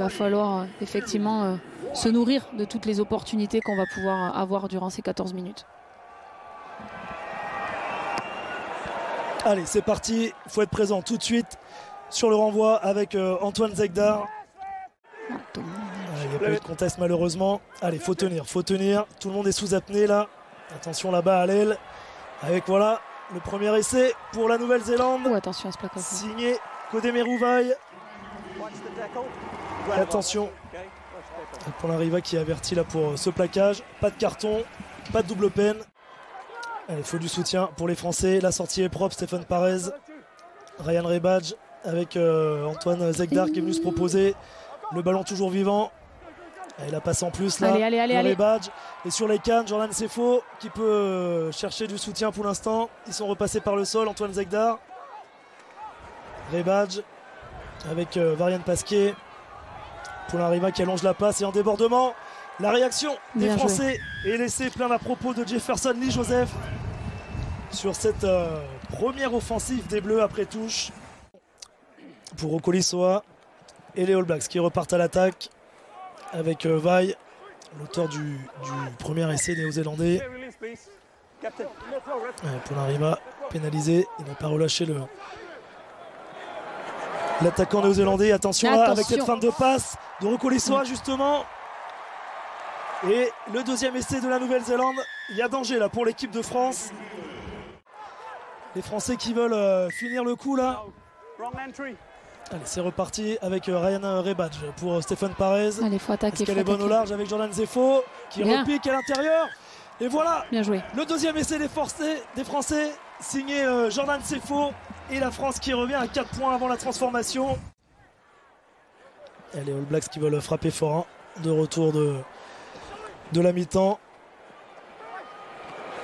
va falloir effectivement se nourrir de toutes les opportunités qu'on va pouvoir avoir durant ces 14 minutes. Allez, c'est parti, il faut être présent tout de suite sur le renvoi avec Antoine Zegdar. Il n'y a pas eu de conteste malheureusement. Allez, faut tenir, tout le monde est sous apnée là. Attention là-bas à l'aile, avec voilà le premier essai pour la Nouvelle-Zélande. Oh, attention à ce plaquage. Signé Kodemerouvaille. Attention, Poulin-Riva qui est averti là pour ce plaquage. Pas de carton, pas de double peine. Il faut du soutien pour les Français. La sortie est propre, Stéphane Parez. Ryan Rebadge avec Antoine Zegdar qui est venu se proposer. Le ballon toujours vivant. Et la passe en plus là. Allez. Rebadge. Et sur les cannes, Jordan Sefo qui peut chercher du soutien pour l'instant. Ils sont repassés par le sol, Antoine Zegdar. Rebadge avec Varian Pasquet. Poulin-Riva qui allonge la passe et en débordement. La réaction des Français est laissée plein à propos de Jefferson Lee Joseph sur cette première offensive des Bleus après touche pour Okolissoa et les All Blacks qui repartent à l'attaque avec Vaille, l'auteur du premier essai néo-zélandais. Poulin-Riva pénalisé, il n'a pas relâché l'attaquant néo-zélandais. Attention là avec cette fin de passe de Okolissoa justement. Et le deuxième essai de la Nouvelle-Zélande, il y a danger là pour l'équipe de France. Les Français qui veulent finir le coup là. Allez, c'est reparti avec Ryan Rebadge pour Stéphane Parez. Allez, faut attaquer. Est-ce qu'elle est bonne au large avec Jordan Sefo qui repique à l'intérieur. Et voilà, bien joué. Le deuxième essai des Français, signé Jordan Sefo. Et la France qui revient à 4 points avant la transformation. Et les All Blacks qui veulent frapper fort hein, de retour de la mi-temps.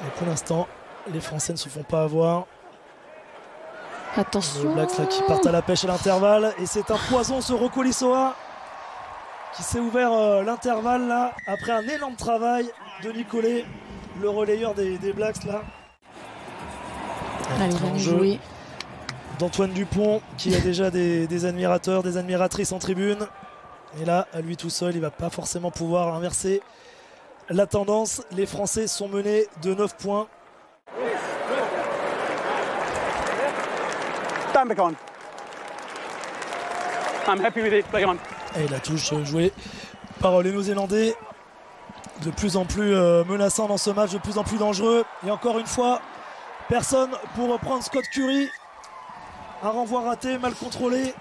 Et pour l'instant, les Français ne se font pas avoir. Attention. Les Blacks là, qui partent à la pêche à l'intervalle. Et c'est un poison ce Okolissoa qui s'est ouvert l'intervalle là après un énorme travail de Nicolet, le relayeur des Blacks là. Allez, bien joué. D'Antoine Dupont qui a déjà des admirateurs, des admiratrices en tribune. Et là, à lui tout seul, il ne va pas forcément pouvoir inverser la tendance. Les Français sont menés de 9 points. Stand back on. I'm happy with it. Play on. Et la touche jouée par les Néo-Zélandais. De plus en plus menaçant dans ce match, de plus en plus dangereux. Et encore une fois, personne pour reprendre Scott Curry. Un renvoi raté, mal contrôlé.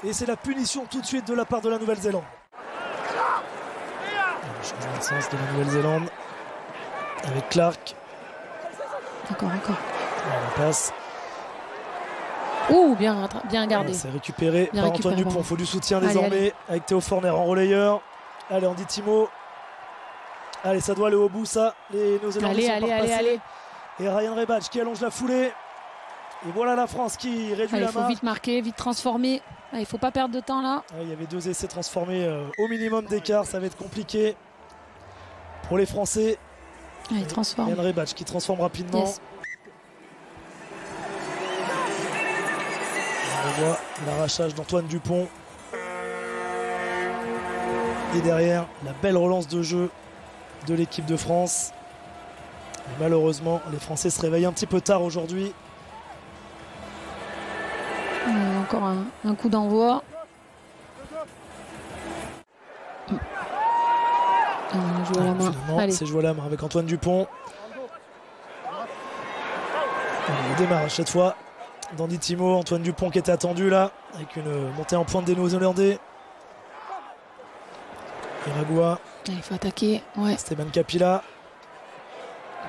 Et c'est la punition tout de suite de la part de la Nouvelle-Zélande. Changement de sens de la Nouvelle-Zélande. Avec Clark. Encore. On passe. Ouh, bien gardé. C'est récupéré par Antoine Dupont. Il faut du soutien désormais avec Théo Forner en relayeur. Allez, Andy Timo. Allez, ça doit aller au bout, ça. Les Néo-Zélandais sont pas repassés. Et Ryan Rebadge qui allonge la foulée. Et voilà la France qui réduit la marque. Il faut vite marquer, vite transformer. Il ne faut pas perdre de temps là. Il y avait 2 essais transformés au minimum d'écart. Ça va être compliqué pour les Français. Allez, transforme. Ryan Rebadge qui transforme rapidement. Yes. On voit l'arrachage d'Antoine Dupont. Et derrière, la belle relance de jeu de l'équipe de France. Et malheureusement, les Français se réveillent un petit peu tard aujourd'hui. Encore un coup d'envoi. Joué à la main. C'est joué à la main avec Antoine Dupont. Le démarrage cette fois d'Andy Timo. Antoine Dupont qui était attendu là avec une montée en pointe des Néo-Zélandais. Iragua. Il faut attaquer. Ouais. Esteban Capilla.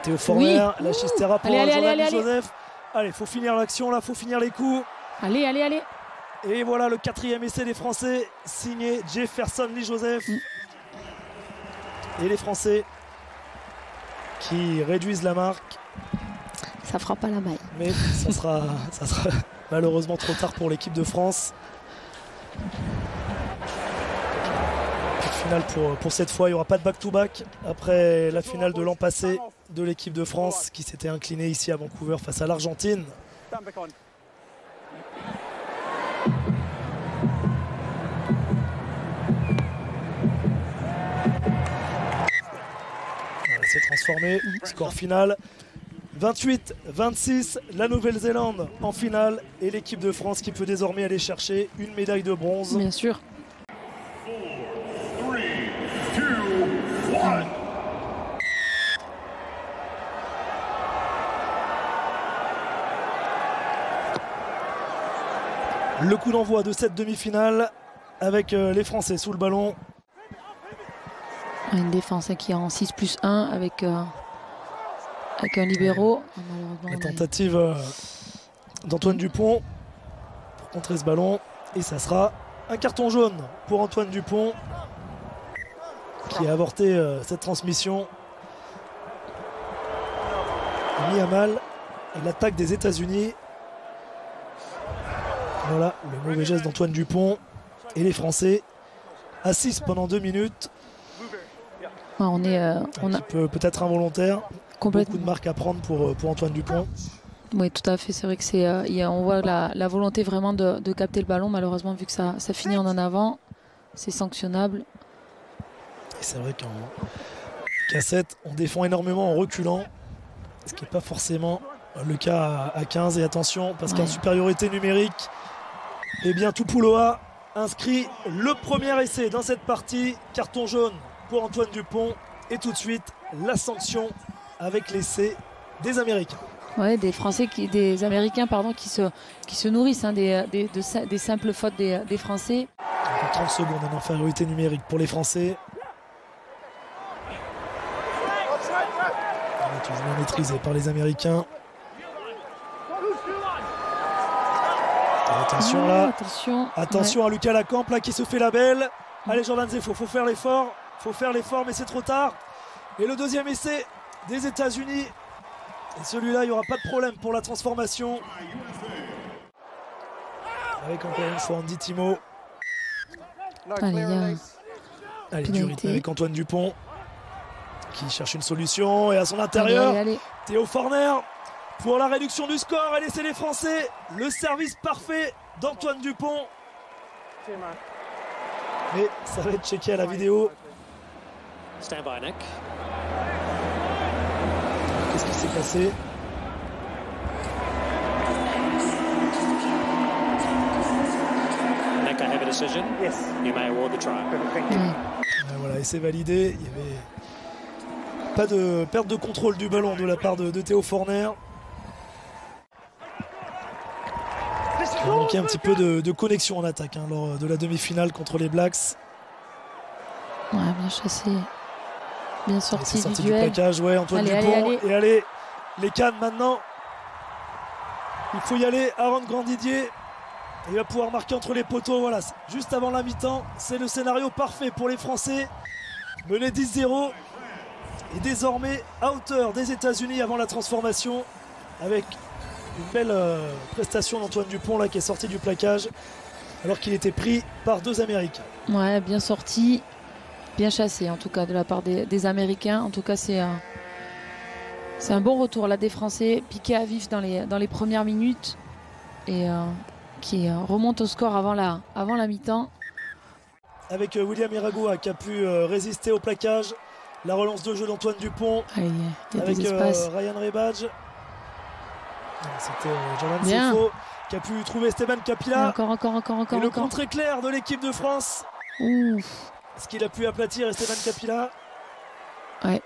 Théo Forner. La Chistera pour Jordan Joseph. Allez, faut finir l'action là, faut finir les coups. Allez. Et voilà le 4e essai des Français, signé Jefferson Lee Joseph. Et les Français qui réduisent la marque. Ça fera pas la maille. Mais ça sera malheureusement trop tard pour l'équipe de France. Finale pour cette fois, il n'y aura pas de back-to-back après la finale de l'an passé de l'équipe de France qui s'était inclinée ici à Vancouver face à l'Argentine. transformé. Score final 28-26, la Nouvelle-Zélande en finale et l'équipe de France qui peut désormais aller chercher une médaille de bronze. Bien sûr. Le coup d'envoi de cette demi-finale avec les Français sous le ballon. Une défense qui est en 6+1 avec un libéro. La tentative d'Antoine Dupont pour contrer ce ballon. Et ça sera un carton jaune pour Antoine Dupont qui a avorté cette transmission. Mis à mal l'attaque des États-Unis. Voilà le mauvais geste d'Antoine Dupont. Et les Français à 6 pendant 2 minutes. On peut peut-être involontaire. Complètement. Beaucoup de marques à prendre pour Antoine Dupont. Oui, tout à fait. C'est vrai que on voit la volonté vraiment de capter le ballon. Malheureusement, vu que ça finit en avant, c'est sanctionnable. Et c'est vrai qu'en cassette, on défend énormément en reculant, ce qui n'est pas forcément le cas à 15. Et attention, parce qu'en supériorité numérique, eh bien Tupuloa inscrit le premier essai dans cette partie. Carton jaune pour Antoine Dupont. Et tout de suite, la sanction avec l'essai des Américains. Ouais, des Américains qui se nourrissent des simples fautes des Français. 30 secondes en infériorité numérique pour les Français. Toujours bien maîtrisé par les Américains. Attention là. Attention à Lucas Lacampe là qui se fait la belle. Allez Jordan Zeffo, faut faire l'effort. Faut faire l'effort mais c'est trop tard. Et le deuxième essai des États-Unis. Et celui-là, il n'y aura pas de problème pour la transformation. Avec encore une fois Andy Timo. Allez, du rythme avec Antoine Dupont qui cherche une solution. Et à son intérieur, Théo Forner pour la réduction du score. Et laisser les Français. Le service parfait d'Antoine Dupont. Mais ça va être checké à la vidéo. Stand by, Nick. Qu'est-ce qui s'est passé? Nick, I have a decision. Yes. You may award the try. Voilà, et c'est validé. Il n'y avait pas de perte de contrôle du ballon de la part de Théo Forner. Il a manqué un petit peu de connexion en attaque lors de la demi-finale contre les Blacks. Ouais, bien chassé. Bien sorti du duel. Du plaquage, ouais, Antoine Dupont. Et allez, les cannes maintenant. Il faut y aller. Aaron Grandidier. Il va pouvoir marquer entre les poteaux. Voilà, juste avant la mi-temps. C'est le scénario parfait pour les Français. Mené 10-0. Et désormais à hauteur des États-Unis avant la transformation. Avec une belle prestation d'Antoine Dupont là, qui est sorti du plaquage. Alors qu'il était pris par 2 Américains. Ouais, bien sorti. Bien chassé en tout cas de la part des Américains. En tout cas c'est un bon retour là des Français, piqué à vif dans les premières minutes et qui remonte au score avant la mi-temps. Avec William Iragua qui a pu résister au plaquage. La relance de jeu d'Antoine Dupont. Allez, avec Ryan Rebadge. C'était Jordan Zeffo qui a pu trouver Esteban Capilla. Encore. Et le contre éclair de l'équipe de France. Ouf. Est-ce qu'il a pu aplatir Esteban Capilla? Ouais.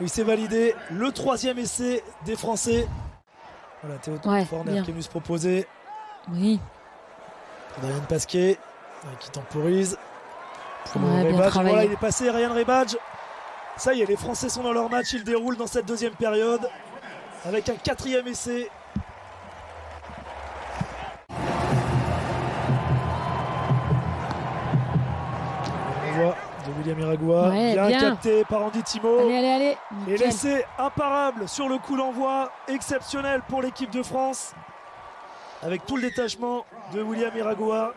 Il s'est validé le 3e essai des Français. Voilà, Théo Forner qui est venu se proposer. Oui. Ryan Pasquet qui temporise. Rebadge. Voilà, il est passé, Ryan Rebadge. Ça y est, les Français sont dans leur match. Ils déroulent dans cette 2e période avec un 4e essai. De William Iragua, bien capté par Andy Timo. Allez. Et l'essai imparable sur le coup d'envoi, exceptionnel pour l'équipe de France. Avec tout le détachement de William Iragua,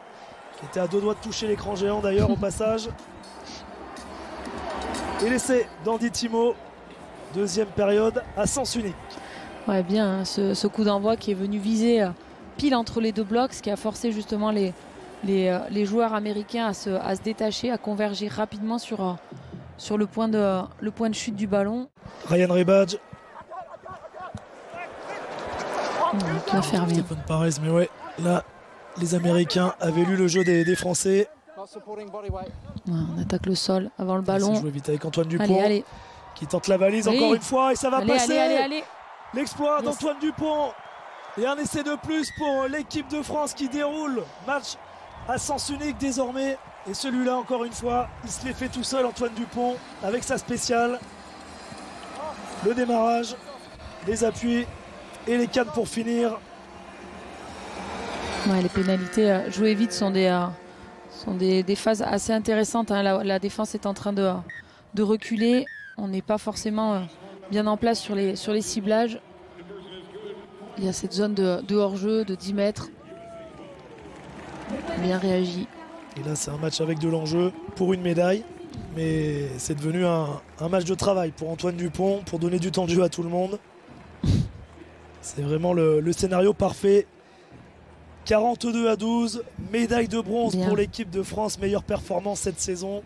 qui était à 2 doigts de toucher l'écran géant d'ailleurs au passage. Et l'essai d'Andy Timo, 2e période à sens unique. Ouais, bien, ce coup d'envoi qui est venu viser pile entre les 2 blocs, ce qui a forcé justement les joueurs américains à se détacher, à converger rapidement sur sur le point de chute du ballon. Ryan Rebadge. Qui a fermé. Stéphane Parez, mais ouais, là, les Américains avaient lu le jeu des Français. On attaque le sol avant le ballon. C'est joué vite avec Antoine Dupont. Allez. Qui tente la valise encore une fois et ça va passer. Allez. L'exploit d'Antoine Dupont. Et un essai de plus pour l'équipe de France qui déroule. Match à sens unique désormais. Et celui-là, encore une fois, il se l'est fait tout seul, Antoine Dupont, avec sa spéciale. Le démarrage, les appuis et les cannes pour finir. Ouais, les pénalités jouées vite sont des phases assez intéressantes. Hein. La défense est en train de reculer. On n'est pas forcément bien en place sur les ciblages. Il y a cette zone de hors-jeu de 10 mètres. Bien réagi. Et là, c'est un match avec de l'enjeu pour une médaille. Mais c'est devenu un match de travail pour Antoine Dupont, pour donner du temps de jeu à tout le monde. C'est vraiment le scénario parfait. 42-12, médaille de bronze pour l'équipe de France, meilleure performance cette saison.